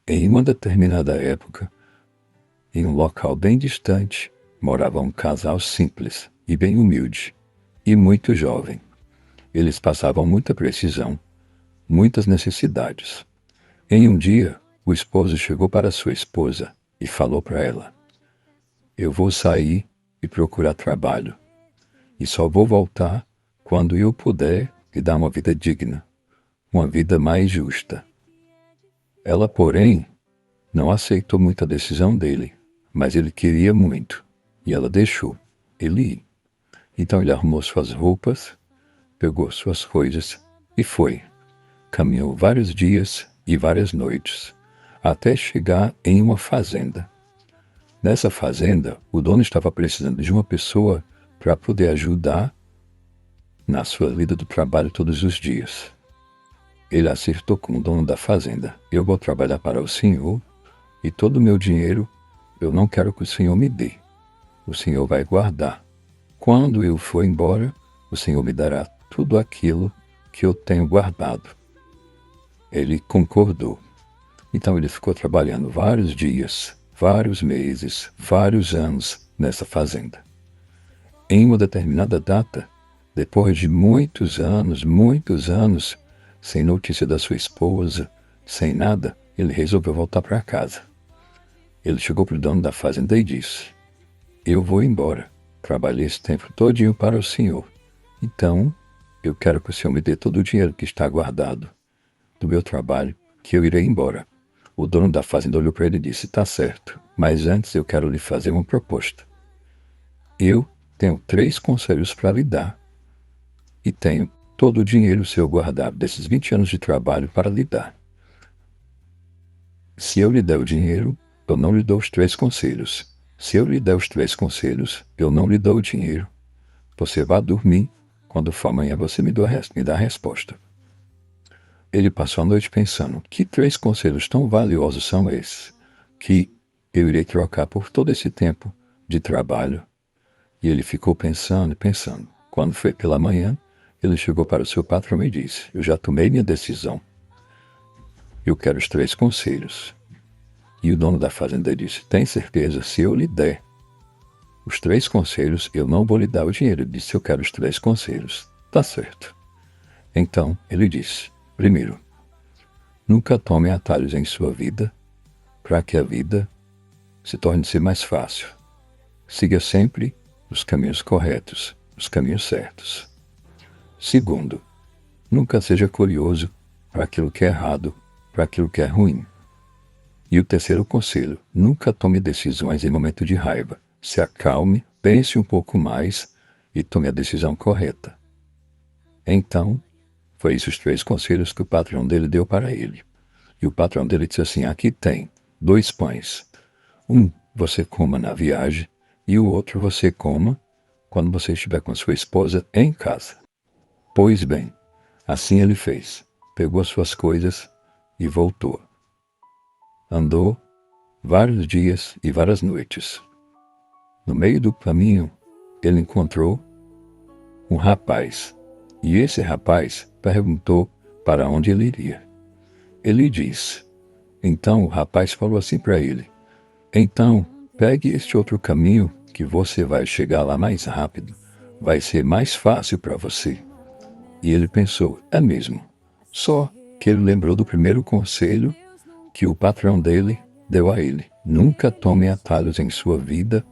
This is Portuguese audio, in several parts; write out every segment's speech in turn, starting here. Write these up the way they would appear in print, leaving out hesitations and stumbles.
Em uma determinada época, em um local bem distante, morava um casal simples e bem humilde, e muito jovem. Eles passavam muita precisão, muitas necessidades. Em um dia, o esposo chegou para sua esposa e falou para ela: "Eu vou sair e procurar trabalho, e só vou voltar quando eu puder lhe dar uma vida digna, uma vida mais justa." Ela, porém, não aceitou muito a decisão dele, mas ele queria muito, e ela deixou ele ir. Então ele arrumou suas roupas, pegou suas coisas e foi. Caminhou vários dias e várias noites, até chegar em uma fazenda. Nessa fazenda, o dono estava precisando de uma pessoa para poder ajudar na sua lida do trabalho todos os dias. Ele acertou com o dono da fazenda: "Eu vou trabalhar para o senhor e todo o meu dinheiro eu não quero que o senhor me dê. O senhor vai guardar. Quando eu for embora, o senhor me dará tudo aquilo que eu tenho guardado." Ele concordou. Então ele ficou trabalhando vários dias, vários meses, vários anos nessa fazenda. Em uma determinada data, depois de muitos anos, sem notícia da sua esposa, sem nada, ele resolveu voltar para casa. Ele chegou para o dono da fazenda e disse: "Eu vou embora. Trabalhei esse tempo todinho para o senhor. Então, eu quero que o senhor me dê todo o dinheiro que está guardado do meu trabalho, que eu irei embora." O dono da fazenda olhou para ele e disse: "Tá certo, mas antes eu quero lhe fazer uma proposta. Eu tenho 3 conselhos para lhe dar, e tenho todo o dinheiro seu guardado desses 20 anos de trabalho para lhe dar. Se eu lhe der o dinheiro, eu não lhe dou os 3 conselhos. Se eu lhe der os 3 conselhos, eu não lhe dou o dinheiro. Você vá dormir, quando for amanhã você me dá a resposta." Ele passou a noite pensando: que 3 conselhos tão valiosos são esses, que eu irei trocar por todo esse tempo de trabalho? E ele ficou pensando e pensando. Quando foi pela manhã, ele chegou para o seu patrão e disse: "Eu já tomei minha decisão. Eu quero os 3 conselhos." E o dono da fazenda disse: "Tem certeza? Se eu lhe der os 3 conselhos, eu não vou lhe dar o dinheiro." Ele disse: "Eu quero os 3 conselhos." "Tá certo." Então ele disse: "Primeiro, nunca tome atalhos em sua vida para que a vida se torne mais fácil. Siga sempre os caminhos corretos, os caminhos certos. Segundo, nunca seja curioso para aquilo que é errado, para aquilo que é ruim. E o terceiro conselho: nunca tome decisões em momento de raiva. Se acalme, pense um pouco mais e tome a decisão correta." Então, foi isso os 3 conselhos que o patrão dele deu para ele. E o patrão dele disse assim: "Aqui tem 2 pães. Um você coma na viagem e o outro você coma quando você estiver com sua esposa em casa." Pois bem, assim ele fez. Pegou suas coisas e voltou. Andou vários dias e várias noites. No meio do caminho, ele encontrou um rapaz. E esse rapaz perguntou para onde ele iria. Ele disse. Então o rapaz falou assim para ele: "Então, pegue este outro caminho que você vai chegar lá mais rápido. Vai ser mais fácil para você." E ele pensou: é mesmo. Só que ele lembrou do primeiro conselho que o patrão dele deu a ele: nunca tome atalhos em sua vida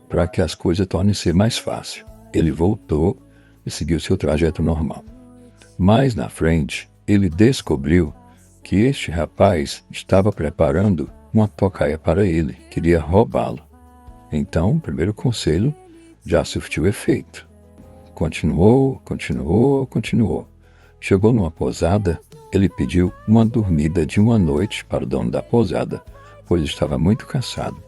para que as coisas tornem-se mais fácil. Ele voltou e seguiu seu trajeto normal. Mais na frente, ele descobriu que este rapaz estava preparando uma tocaia para ele, queria roubá-lo. Então, o primeiro conselho já surtiu efeito. Continuou. Chegou numa pousada, ele pediu uma dormida de uma noite para o dono da pousada, pois estava muito cansado.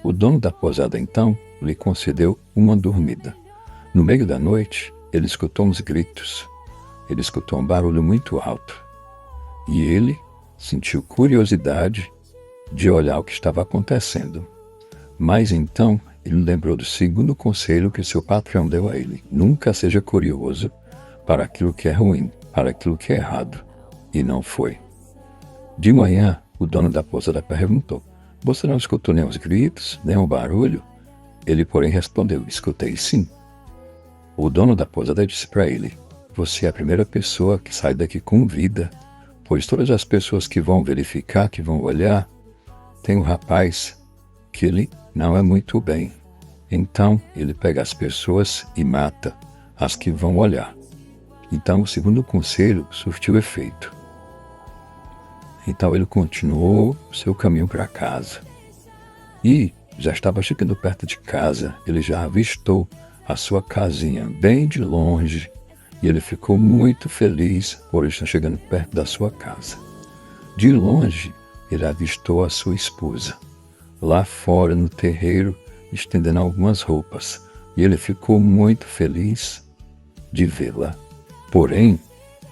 O dono da pousada, então, lhe concedeu uma dormida. No meio da noite, ele escutou uns gritos. Ele escutou um barulho muito alto. E ele sentiu curiosidade de olhar o que estava acontecendo. Mas então, ele lembrou do segundo conselho que seu patrão deu a ele: nunca seja curioso para aquilo que é ruim, para aquilo que é errado. E não foi. De manhã, O dono da pousada perguntou: você não escutou nem os gritos, nem o barulho? Ele, porém, respondeu: escutei sim. O dono da pousada disse para ele: você é a primeira pessoa que sai daqui com vida, pois todas as pessoas que vão verificar, que vão olhar, tem um rapaz que ele não é muito bem. Então ele pega as pessoas e mata as que vão olhar. Então o segundo conselho surtiu efeito. Então ele continuou seu caminho para casa. E já estava chegando perto de casa, ele já avistou a sua casinha bem de longe, e ele ficou muito feliz por estar chegando perto da sua casa. De longe, ele avistou a sua esposa, lá fora no terreiro, estendendo algumas roupas, e ele ficou muito feliz de vê-la. Porém,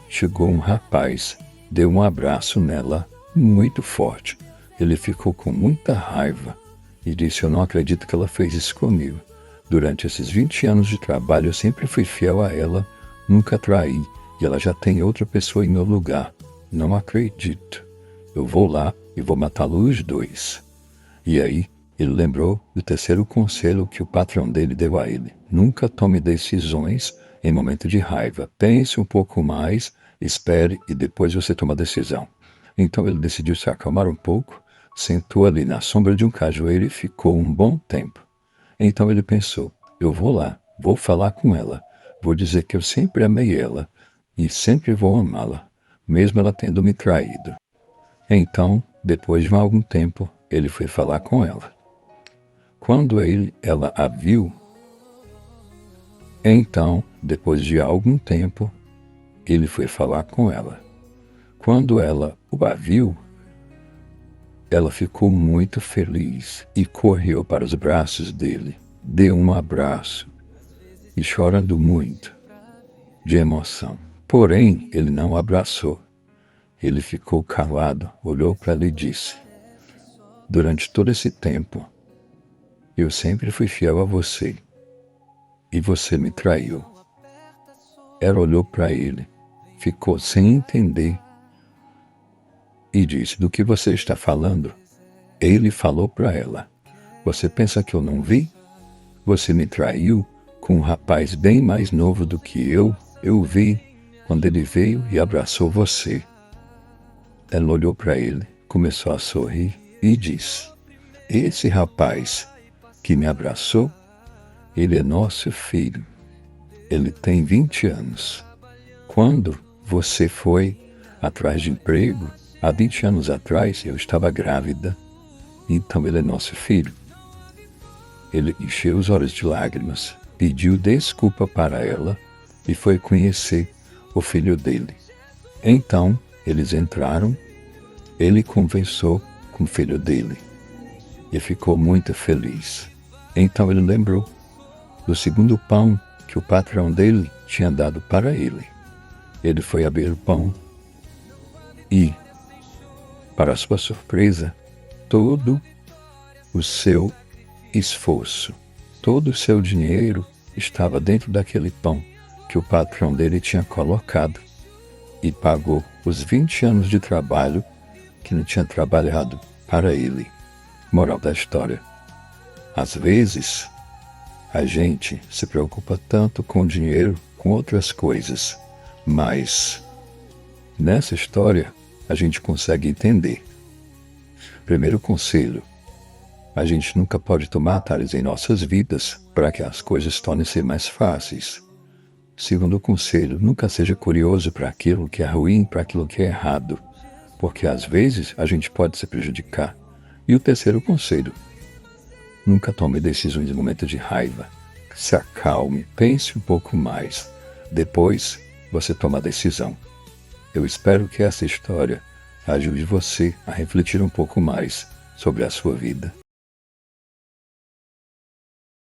chegou um rapaz, deu um abraço nela muito forte. Ele ficou com muita raiva e disse: eu não acredito que ela fez isso comigo. Durante esses 20 anos de trabalho, eu sempre fui fiel a ela, nunca traí, e ela já tem outra pessoa em meu lugar. Não acredito. Eu vou lá e vou matá-los os dois. E aí, ele lembrou do terceiro conselho que o patrão dele deu a ele: nunca tome decisões em momento de raiva. Pense um pouco mais, espere e depois você toma a decisão. Então ele decidiu se acalmar um pouco, sentou ali na sombra de um cajueiro e ficou um bom tempo. Então ele pensou: eu vou lá, vou falar com ela, vou dizer que eu sempre amei ela e sempre vou amá-la, mesmo ela tendo me traído. Então, depois de algum tempo, ele foi falar com ela. Quando ela a viu, então, depois de algum tempo, ele foi falar com ela. Quando ela a viu, ela ficou muito feliz e correu para os braços dele, deu um abraço e chorando muito de emoção. Porém, ele não o abraçou. Ele ficou calado, olhou para ela e disse: durante todo esse tempo, eu sempre fui fiel a você e você me traiu. Ela olhou para ele, ficou sem entender e disse: do que você está falando? Ele falou para ela: você pensa que eu não vi? Você me traiu com um rapaz bem mais novo do que eu. Eu vi quando ele veio e abraçou você. Ela olhou para ele, começou a sorrir e disse: esse rapaz que me abraçou, ele é nosso filho. Ele tem 20 anos. Quando você foi atrás de emprego, há 20 anos atrás, eu estava grávida. Então ele é nosso filho. Ele encheu os olhos de lágrimas, pediu desculpa para ela e foi conhecer o filho dele. Então eles entraram, ele conversou com o filho dele e ficou muito feliz. Então ele lembrou do segundo pão que o patrão dele tinha dado para ele. Ele foi abrir o pão e, para sua surpresa, todo o seu esforço, todo o seu dinheiro estava dentro daquele pão que o patrão dele tinha colocado e pagou os 20 anos de trabalho que ele tinha trabalhado para ele. Moral da história: às vezes, a gente se preocupa tanto com dinheiro, com outras coisas, mas nessa história a gente consegue entender. Primeiro conselho: a gente nunca pode tomar atalhos em nossas vidas para que as coisas tornem-se mais fáceis. Segundo conselho: nunca seja curioso para aquilo que é ruim, para aquilo que é errado, porque às vezes a gente pode se prejudicar. E o terceiro conselho: nunca tome decisões em momento de raiva. Se acalme, pense um pouco mais. Depois você toma a decisão. Eu espero que essa história ajude você a refletir um pouco mais sobre a sua vida.